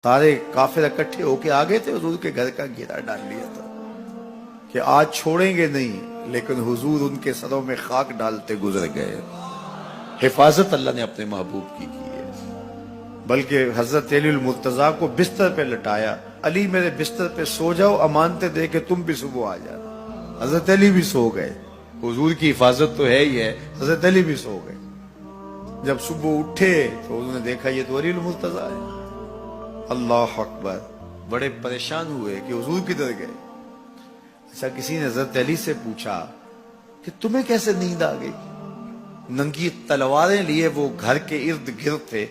سارے کافر اکٹھے ہو کے آگے تھے، حضور کے گھر کا گھیرا ڈال لیا تھا کہ آج چھوڑیں گے نہیں، لیکن حضور ان کے سروں میں خاک ڈالتے گزر گئے۔ حفاظت اللہ نے اپنے محبوب کی ہے۔ بلکہ حضرت علی المرتضیٰ کو بستر پہ لٹایا، علی میرے بستر پہ سو جاؤ، امانتے دے کہ تم بھی صبح آ جانا۔ حضرت علی بھی سو گئے، حضور کی حفاظت تو ہے ہی ہے، حضرت علی بھی سو گئے۔ جب صبح اٹھے تو انہوں نے دیکھا یہ تو علی المرتضیٰ ہے۔ اللہ اکبر، بڑے پریشان ہوئے کہ حضور کدھر گئے۔ اچھا، کسی نے حضرت علی سے پوچھا کہ تمہیں کیسے نیند آ گئی؟ ننگی تلواریں لیے وہ گھر کے ارد گرد تھے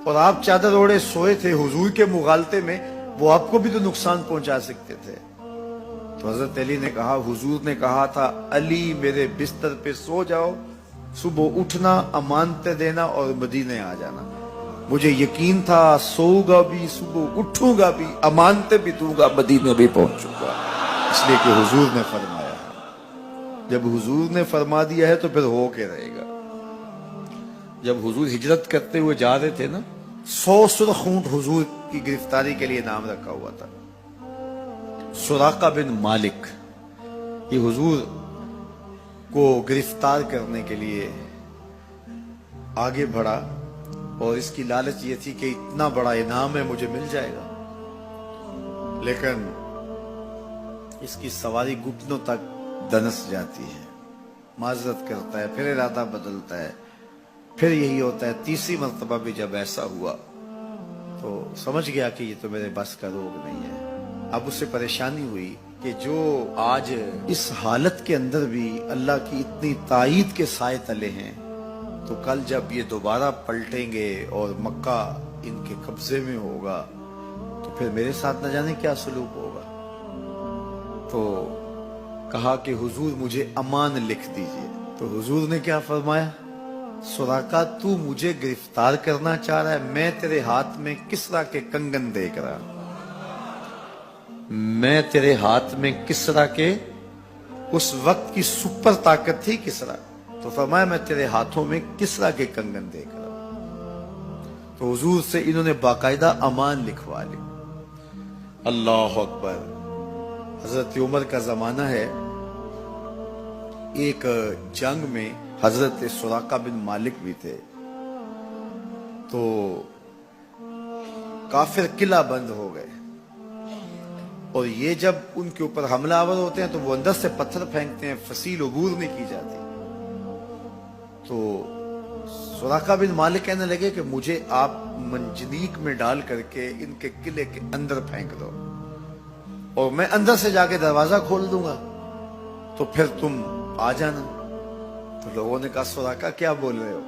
اور آپ چادر اوڑے سوئے تھے حضور کے مغالطے میں، وہ آپ کو بھی تو نقصان پہنچا سکتے تھے۔ تو حضرت علی نے کہا، حضور نے کہا تھا علی میرے بستر پہ سو جاؤ، صبح اٹھنا، امانتیں دینا اور مدینے آ جانا۔ مجھے یقین تھا سوؤں گا بھی، صبح اٹھوں گا بھی، امانتیں بھی دوں گا، مدینے بھی پہنچوں گا، اس لیے کہ حضور نے فرمایا ہے۔ جب حضور نے فرما دیا ہے تو پھر ہو کے رہے گا۔ جب حضور ہجرت کرتے ہوئے جا رہے تھے نا، 100 سرخ اونٹ حضور کی گرفتاری کے لیے نام رکھا ہوا تھا۔ سراقہ بن مالک یہ حضور کو گرفتار کرنے کے لیے آگے بڑھا اور اس کی لالچ یہ تھی کہ اتنا بڑا انعام ہے، مجھے مل جائے گا، لیکن اس کی سواری گھٹنوں تک دنس جاتی ہے، معذرت کرتا ہے، پھر ارادہ بدلتا ہے، پھر یہی ہوتا ہے۔ تیسری مرتبہ بھی جب ایسا ہوا تو سمجھ گیا کہ یہ تو میرے بس کا روگ نہیں ہے۔ اب اسے پریشانی ہوئی کہ جو آج اس حالت کے اندر بھی اللہ کی اتنی تائید کے سائے تلے ہیں، تو کل جب یہ دوبارہ پلٹیں گے اور مکہ ان کے قبضے میں ہوگا تو پھر میرے ساتھ نہ جانے کیا سلوک ہوگا۔ تو کہا کہ حضور مجھے امان لکھ دیجئے۔ تو حضور نے کیا فرمایا، سراقہ تو مجھے گرفتار کرنا چاہ رہا ہے، میں تیرے ہاتھ میں کسرا کے کنگن دیکھ رہا، میں تیرے ہاتھ میں کسرا کے، اس وقت کی سپر طاقت تھی کسرا، تو فرمایا میں تیرے ہاتھوں میں کسرا کے کنگن دیکھ رہا ہوں۔ تو حضور سے انہوں نے باقاعدہ امان لکھوا لی۔ اللہ اکبر۔ حضرت عمر کا زمانہ ہے، ایک جنگ میں حضرت سراقہ بن مالک بھی تھے، تو کافر قلعہ بند ہو گئے، اور یہ جب ان کے اوپر حملہ آور ہوتے ہیں تو وہ اندر سے پتھر پھینکتے ہیں، فصیل عبور نہیں کی جاتی۔ تو سراقہ بن مالک کہنے لگے کہ مجھے آپ منجنیق میں ڈال کر کے ان کے قلعے کے اندر پھینک دو اور میں اندر سے جا کے دروازہ کھول دوں گا، تو پھر تم آ جانا۔ تو لوگوں نے کہا سراقہ کیا بول رہے ہو؟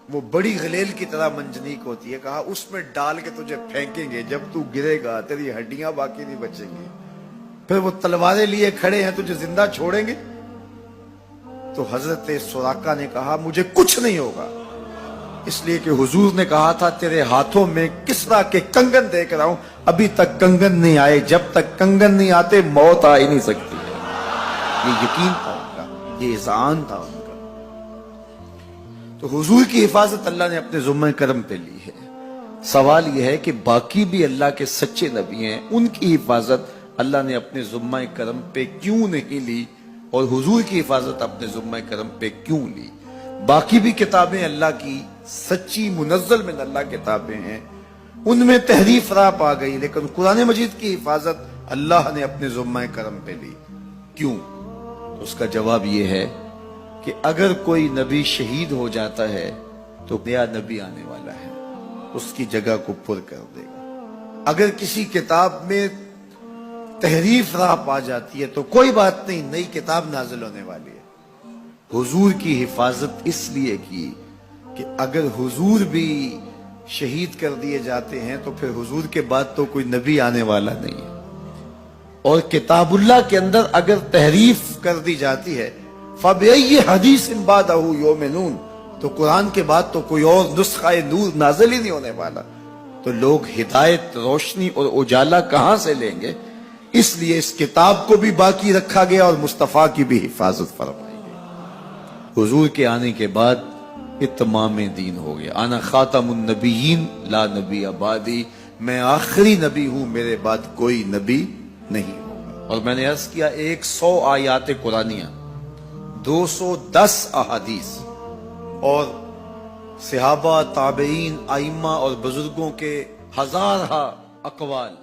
وہ بڑی غلیل کی طرح منجنیق ہوتی ہے، کہا اس میں ڈال کے تجھے پھینکیں گے، جب تو گرے گا تیری ہڈیاں باقی نہیں بچیں گی، پھر وہ تلواریں لیے کھڑے ہیں، تجھے زندہ چھوڑیں گے۔ تو حضرت سراقہ نے کہا مجھے کچھ نہیں ہوگا، اس لیے کہ حضور نے کہا تھا تیرے ہاتھوں میں کسرا کے کنگن دیکھ رہا ہوں، ابھی تک کنگن نہیں آئے، جب تک کنگن نہیں آتے موت آ ہی نہیں سکتی ہے۔ یہ یقین تھا ان کا، یہ اذعان تھا ان کا۔ تو حضور کی حفاظت اللہ نے اپنے ذمہ کرم پہ لی ہے۔ سوال یہ ہے کہ باقی بھی اللہ کے سچے نبی ہیں، ان کی حفاظت اللہ نے اپنے ذمہ کرم پہ کیوں نہیں لی، اور حضور کی حفاظت اپنے ذمہ کرم پہ کیوں لی؟ باقی بھی کتابیں اللہ کی سچی منزل من اللہ کتابیں ہیں، ان میں تحریف راپ آ گئی، لیکن قرآن مجید کی حفاظت اللہ نے اپنے ذمہ کرم پہ لی۔ کیوں؟ اس کا جواب یہ ہے کہ اگر کوئی نبی شہید ہو جاتا ہے تو نیا نبی آنے والا ہے، اس کی جگہ کو پر کر دے گا۔ اگر کسی کتاب میں تحریف راپ آ جاتی ہے تو کوئی بات نہیں، نئی کتاب نازل ہونے والی ہے۔ حضور کی حفاظت اس لیے کی کہ اگر حضور بھی شہید کر دیے جاتے ہیں تو پھر حضور کے بعد تو کوئی نبی آنے والا نہیں ہے، اور کتاب اللہ کے اندر اگر تحریف کر دی جاتی ہے فَبِأَيِّ حَدِيثٍ بَعْدَهُ يُؤْمِنُونَ، تو قرآن کے بعد تو کوئی اور نسخہ نور نازل ہی نہیں ہونے والا، تو لوگ ہدایت، روشنی اور اجالا کہاں سے لیں گے؟ اس لیے اس کتاب کو بھی باقی رکھا گیا اور مصطفیٰ کی بھی حفاظت فرمائی گئی۔ حضور کے آنے کے بعد اتمام دین ہو گیا. انا خاتم النبیین لا نبی آبادی, میں آخری نبی ہوں, میرے بعد کوئی نبی نہیں ہوگا. اور میں نے عرض کیا 100 آیات قرآنیہ, 210 احادیث اور صحابہ, تابعین, ائمہ اور بزرگوں کے ہزارہ اقوال